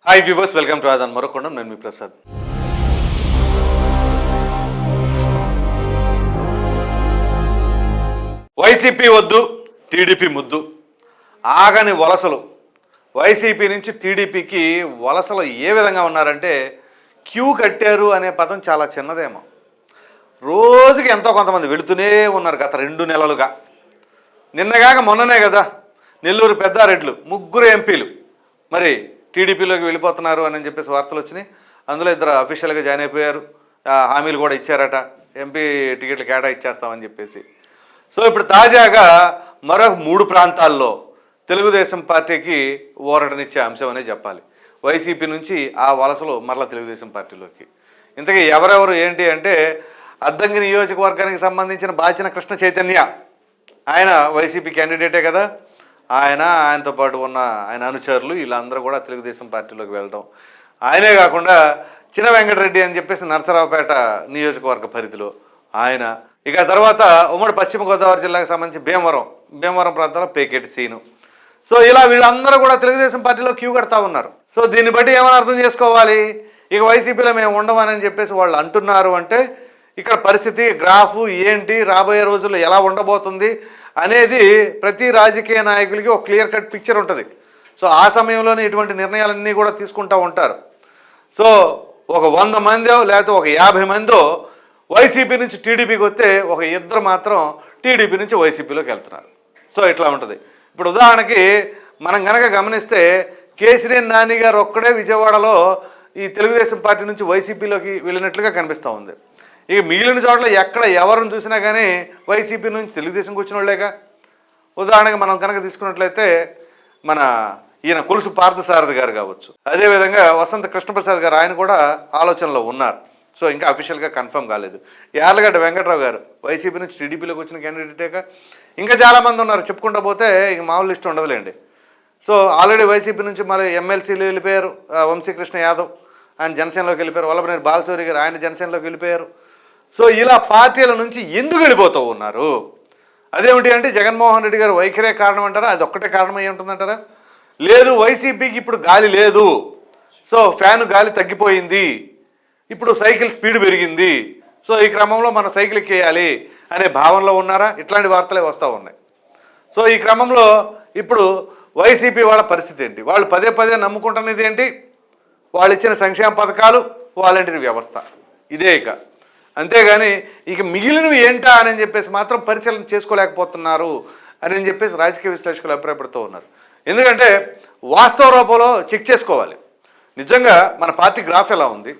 Hi viewers, welcome to ఆదాన్ మరొకొండం. నేను మీ ప్రసాద్. వైసీపీ వద్దు, టీడీపీ ముద్దు. ఆగని వలసలు వైసీపీ నుంచి టీడీపీకి వలసలు ఏ విధంగా ఉన్నారంటే క్యూ కట్టారు అనే పదం చాలా చిన్నదేమో. రోజుకి ఎంతో కొంతమంది వెళుతూనే ఉన్నారు గత 2 నెలలుగా. నిన్నగాక మొన్ననే కదా నెల్లూరు పెద్దారెడ్లు 3 ఎంపీలు మరి టీడీపీలోకి వెళ్ళిపోతున్నారు అని చెప్పేసి వార్తలు వచ్చినాయి. అందులో 2 అఫీషియల్గా జాయిన్ అయిపోయారు. హామీలు కూడా ఇచ్చారట, ఎంపీ టికెట్లు కేటాయిచ్చేస్తామని చెప్పేసి. సో ఇప్పుడు తాజాగా మరొక 3 ప్రాంతాల్లో తెలుగుదేశం పార్టీకి ఊరటనిచ్చే అంశం అనే చెప్పాలి. వైసీపీ నుంచి ఆ వలసలో మరలా తెలుగుదేశం పార్టీలోకి. ఇంతకీ ఎవరెవరు ఏంటి అంటే అద్దంకి నియోజకవర్గానికి సంబంధించిన బాచిన కృష్ణ చైతన్య, ఆయన వైసీపీ క్యాండిడేటే కదా. ఆయనతో పాటు ఉన్న ఆయన అనుచరులు వీళ్ళందరూ కూడా తెలుగుదేశం పార్టీలోకి వెళ్ళడం. ఆయనే కాకుండా చిన్న వెంకటరెడ్డి అని చెప్పేసి నరసరావుపేట నియోజకవర్గ పరిధిలో ఆయన. ఇక తర్వాత ఉమ్మడి పశ్చిమ గోదావరి జిల్లాకు సంబంధించి భీమవరం ప్రాంతంలో పేకేటి సీను. సో ఇలా వీళ్ళందరూ కూడా తెలుగుదేశం పార్టీలో క్యూ కడతా ఉన్నారు. సో దీన్ని బట్టి ఏమైనా అర్థం చేసుకోవాలి, ఇక వైసీపీలో మేము ఉండమని చెప్పేసి వాళ్ళు అంటున్నారు అంటే ఇక్కడ పరిస్థితి గ్రాఫు ఏంటి, రాబోయే రోజుల్లో ఎలా ఉండబోతుంది అనేది ప్రతి రాజకీయ నాయకులకి ఒక క్లియర్ కట్ పిక్చర్ ఉంటుంది. సో ఆ సమయంలోనే ఇటువంటి నిర్ణయాలన్నీ కూడా తీసుకుంటూ ఉంటారు. సో ఒక 100 మందో లేకపోతే ఒక 50 మందో వైసీపీ నుంచి టీడీపీకి వస్తే ఒక 2 మాత్రం టీడీపీ నుంచి వైసీపీలోకి వెళ్తున్నారు. సో ఇట్లా ఉంటుంది. ఇప్పుడు ఉదాహరణకి మనం కనుక గమనిస్తే కేసినేని నాని గారు ఒక్కడే విజయవాడలో ఈ తెలుగుదేశం పార్టీ నుంచి వైసీపీలోకి వెళ్ళినట్లుగా కనిపిస్తూ ఉంది. ఇక మిగిలిన చోట్ల ఎక్కడ ఎవరిని చూసినా కానీ వైసీపీ నుంచి తెలుగుదేశంకి వచ్చిన వాళ్ళేగా. ఉదాహరణగా మనం కనుక తీసుకున్నట్లయితే మన ఈయన కొలుసు పార్థసారథి గారు కావచ్చు, అదేవిధంగా వసంత కృష్ణప్రసాద్ గారు, ఆయన కూడా ఆలోచనలో ఉన్నారు. సో ఇంకా అఫీషియల్గా కన్ఫర్మ్ కాలేదు. యార్లగడ్డ వెంకట్రావు గారు వైసీపీ నుంచి టీడీపీలోకి వచ్చిన క్యాండిడేటేగా. ఇంకా చాలామంది ఉన్నారు, చెప్పుకుంటూ పోతే ఇంక మామూలు లిస్ట్ ఉండదులేండి. సో ఆల్రెడీ వైసీపీ నుంచి మరి ఎమ్మెల్సీలు వెళ్ళిపోయారు. వంశీకృష్ణ యాదవ్ ఆయన జనసేనలోకి వెళ్ళిపోయారు. వల్లభనేని బాలశౌరి గారు ఆయన జనసేనలోకి వెళ్ళిపోయారు. సో ఇలా పార్టీల నుంచి ఎందుకు వెళ్ళిపోతూ ఉన్నారు? అదేమిటి అంటే జగన్మోహన్ రెడ్డి గారు వైఖరే కారణం అంటారా? అది ఒక్కటే కారణం అయ్యి ఉంటుందంటారా? లేదు, వైసీపీకి ఇప్పుడు గాలి లేదు, సో ఫ్యాను గాలి తగ్గిపోయింది, ఇప్పుడు సైకిల్ స్పీడ్ పెరిగింది, సో ఈ క్రమంలో మనం సైకిల్ ఎక్కేయాలి అనే భావనలో ఉన్నారా? ఇట్లాంటి వార్తలే వస్తూ ఉన్నాయి. సో ఈ క్రమంలో ఇప్పుడు వైసీపీ వాళ్ళ పరిస్థితి ఏంటి? వాళ్ళు పదే పదే నమ్ముకుంటున్నది ఏంటి? వాళ్ళు ఇచ్చిన సంక్షేమ పథకాలు, వాలంటీర్ వ్యవస్థ, ఇదే. అంతేగాని ఇక మిగిలినవి ఏంటా అని చెప్పేసి మాత్రం పరిశీలన చేసుకోలేకపోతున్నారు అని చెప్పేసి రాజకీయ విశ్లేషకులు అభిప్రాయపడుతూ ఉన్నారు. ఎందుకంటే వాస్తవ రూపంలో చెక్ చేసుకోవాలి. నిజంగా మన పార్టీ గ్రాఫ్ ఎలా ఉంది,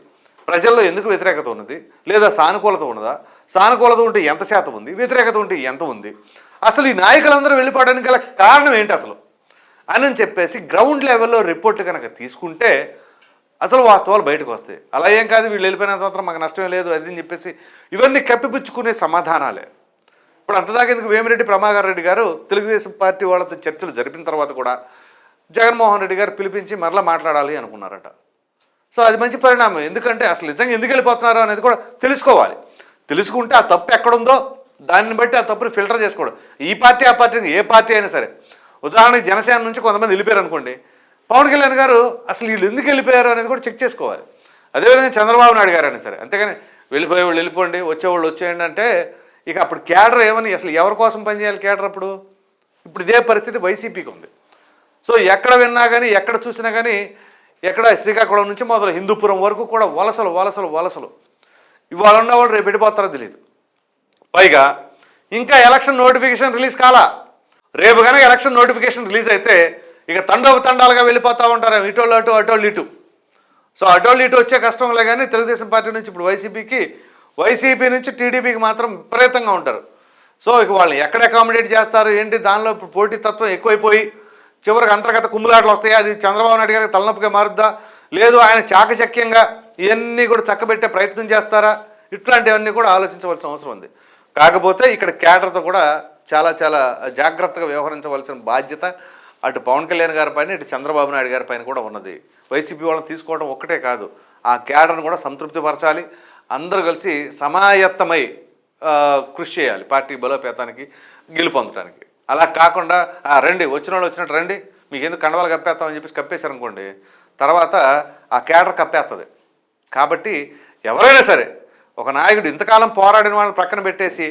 ప్రజల్లో ఎందుకు వ్యతిరేకత ఉన్నది, లేదా సానుకూలత ఉన్నదా, సానుకూలత ఉంటే ఎంత శాతం ఉంది, వ్యతిరేకత ఉంటే ఎంత ఉంది, అసలు ఈ నాయకులందరూ వెళ్ళిపోవడానికి గల కారణం ఏంటి అసలు అని చెప్పేసి గ్రౌండ్ లెవెల్లో రిపోర్ట్లు కనుక తీసుకుంటే అసలు వాస్తవాలు బయటకు వస్తాయి. అలా ఏం కాదు, వీళ్ళు వెళ్ళిపోయినంత మాత్రం మాకు నష్టమే లేదు అది అని చెప్పేసి ఇవన్నీ కప్పిపుచ్చుకునే సమాధానాలే. ఇప్పుడు అంతదాకా ఎందుకు వేమిరెడ్డి ప్రభాకర్ రెడ్డి గారు తెలుగుదేశం పార్టీ వాళ్ళతో చర్చలు జరిపిన తర్వాత కూడా జగన్మోహన్ రెడ్డి గారు పిలిపించి మరలా మాట్లాడాలి అనుకున్నారట. సో అది మంచి పరిణామం. ఎందుకంటే అసలు నిజంగా ఎందుకు వెళ్ళిపోతున్నారు అనేది కూడా తెలుసుకోవాలి. తెలుసుకుంటే ఆ తప్పు ఎక్కడుందో దాన్ని బట్టి ఆ తప్పుని ఫిల్టర్ చేసుకోవడం. ఈ పార్టీ ఆ పార్టీ ఏ పార్టీ అయినా సరే. ఉదాహరణకి జనసేన నుంచి కొంతమంది వెళ్ళిపోయారు అనుకోండి, పవన్ కళ్యాణ్ గారు అసలు వీళ్ళు ఎందుకు వెళ్ళిపోయారు అనేది కూడా చెక్ చేసుకోవాలి. అదేవిధంగా చంద్రబాబు నాయుడు గారు అయినా సరే. అంతేగాని వెళ్ళిపోయే వాళ్ళు వెళ్ళిపోండి, వచ్చేవాళ్ళు వచ్చేయండి అంటే ఇక అప్పుడు కేడర్ ఏమని, అసలు ఎవరి కోసం పనిచేయాలి కేడర్ అప్పుడు? ఇప్పుడు ఇదే పరిస్థితి వైసీపీకి ఉంది. సో ఎక్కడ విన్నా కానీ ఎక్కడ చూసినా కానీ ఎక్కడ శ్రీకాకుళం నుంచి మొదలు హిందూపురం వరకు కూడా వలసలు వలసలు వలసలు. ఇవాళ ఉన్నవాళ్ళు రేపు వెళ్ళిపోతారో తెలియదు. పైగా ఇంకా ఎలక్షన్ నోటిఫికేషన్ రిలీజ్ కాలా. రేపు కనుక ఎలక్షన్ నోటిఫికేషన్ రిలీజ్ అయితే ఇక తండాలుగా వెళ్ళిపోతూ ఉంటారు, ఇటోళ్ళు అటు అటోళ్ళు ఇటు. సో అటోళ్ళు ఇటు వచ్చే కష్టంలే కానీ తెలుగుదేశం పార్టీ నుంచి ఇప్పుడు వైసీపీ నుంచి టీడీపీకి మాత్రం విపరీతంగా ఉంటారు. సో ఇక వాళ్ళని ఎక్కడ అకామిడేట్ చేస్తారు ఏంటి, దానిలో ఇప్పుడు పోటీతత్వం ఎక్కువైపోయి చివరికి అంతర్గత కుమ్ములాటలు వస్తాయి. అది చంద్రబాబు నాయుడు గారికి తలనొప్పిగా మారుద్దా, లేదు ఆయన చాకచక్యంగా ఇవన్నీ కూడా చక్కబెట్టే ప్రయత్నం చేస్తారా, ఇట్లాంటివన్నీ కూడా ఆలోచించవలసిన అవసరం ఉంది. కాకపోతే ఇక్కడ కేడర్తో కూడా చాలా చాలా జాగ్రత్తగా వ్యవహరించవలసిన బాధ్యత అటు పవన్ కళ్యాణ్ గారి పైన ఇటు చంద్రబాబు నాయుడు గారి పైన కూడా ఉన్నది. వైసీపీ వాళ్ళని తీసుకోవడం ఒక్కటే కాదు, ఆ క్యాడర్ను కూడా సంతృప్తిపరచాలి. అందరూ కలిసి సమాయత్తమై కృషి చేయాలి పార్టీ బలోపేతానికి, గెలుపొందడానికి. అలా కాకుండా రండి వచ్చిన వాళ్ళు వచ్చినట్టు రండి, మీకు ఎందుకు కండవాలు కప్పేస్తామని చెప్పేసి కప్పేశారనుకోండి, తర్వాత ఆ కేడర్ కప్పేస్తుంది. కాబట్టి ఎవరైనా సరే ఒక నాయకుడు ఇంతకాలం పోరాడిన వాళ్ళని ప్రక్కన పెట్టేసి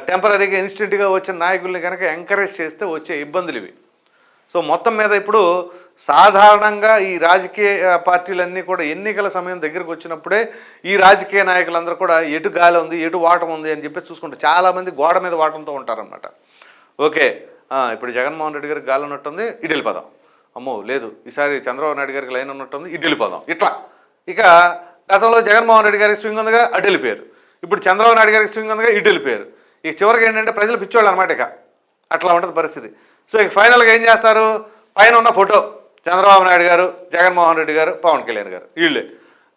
టెంపరీగా ఇన్స్టెంట్గా వచ్చిన నాయకుల్ని కనుక ఎంకరేజ్ చేస్తే వచ్చే ఇబ్బందులు ఇవి. సో మొత్తం మీద ఇప్పుడు సాధారణంగా ఈ రాజకీయ పార్టీలన్నీ కూడా ఎన్నికల సమయం దగ్గరకు వచ్చినప్పుడే ఈ రాజకీయ నాయకులందరూ కూడా ఎటు గాలి ఉంది, ఎటు వాటం ఉంది అని చెప్పేసి చూసుకుంటారు. చాలామంది గోడ మీద వాటంతో ఉంటారనమాట. ఓకే, ఇప్పుడు జగన్మోహన్ రెడ్డి గారికి గాలి ఉన్నట్టుంది, ఇటు వెళ్ళిపోదాం. అమ్మో లేదు, ఈసారి చంద్రబాబు నాయుడు గారికి లైన్ ఉన్నట్టుంది, ఇటు వెళ్ళిపోదాం. ఇట్లా ఇక గతంలో జగన్మోహన్ రెడ్డి గారికి స్వింగ్ ఉందిగా, అటు వెళ్ళిపోయారు. ఇప్పుడు చంద్రబాబు నాయుడు గారికి స్వింగ్ ఉందిగా, ఇటు వెళ్ళిపోయారు. ఇక చివరికి ఏంటంటే ప్రజలు పిచ్చోళ్ళు అనమాట. ఇక అట్లా ఉంటుంది పరిస్థితి. సో ఇక ఫైనల్గా ఏం చేస్తారు, పైన ఉన్న ఫోటో చంద్రబాబు నాయుడు గారు, జగన్మోహన్ రెడ్డి గారు, పవన్ కళ్యాణ్ గారు, వీళ్ళే.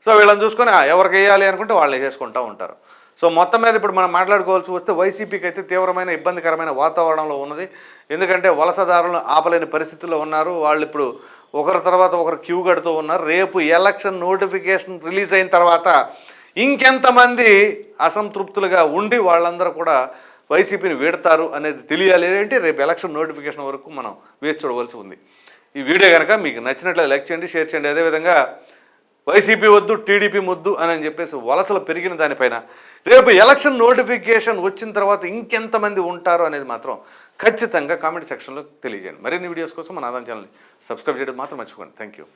సో వీళ్ళని చూసుకొని ఎవరికి వేయాలి అనుకుంటే వాళ్ళని చేసుకుంటూ ఉంటారు. సో మొత్తం మీద ఇప్పుడు మనం మాట్లాడుకోవాల్సి వస్తే వైసీపీకి అయితే తీవ్రమైన ఇబ్బందికరమైన వాతావరణంలో ఉన్నది. ఎందుకంటే వలసదారులను ఆపలేని పరిస్థితుల్లో ఉన్నారు. వాళ్ళు ఇప్పుడు ఒకరి తర్వాత ఒకరు క్యూ కడుతూ ఉన్నారు. రేపు ఎలక్షన్ నోటిఫికేషన్ రిలీజ్ అయిన తర్వాత ఇంకెంతమంది అసంతృప్తులుగా ఉండి వాళ్ళందరూ కూడా వైసీపీని వీడతారు అనేది తెలియాలి అంటే రేపు ఎలక్షన్ నోటిఫికేషన్ వరకు మనం వేచి చూడవలసి ఉంది. ఈ వీడియో కనుక మీకు నచ్చినట్లయితే లైక్ చేయండి, షేర్ చేయండి. అదేవిధంగా వైసీపీ వద్దు, టీడీపీ ముద్దు అని చెప్పేసి వలసలు పెరిగిన దానిపైన రేపు ఎలక్షన్ నోటిఫికేషన్ వచ్చిన తర్వాత ఇంకెంతమంది ఉంటారు అనేది మాత్రం ఖచ్చితంగా కామెంట్ సెక్షన్లో తెలియజేయండి. మరిన్ని వీడియోస్ కోసం మన ఆదాన్ ఛానల్ని సబ్స్క్రైబ్ చేయడం మాత్రం మర్చిపోండి. Thank you.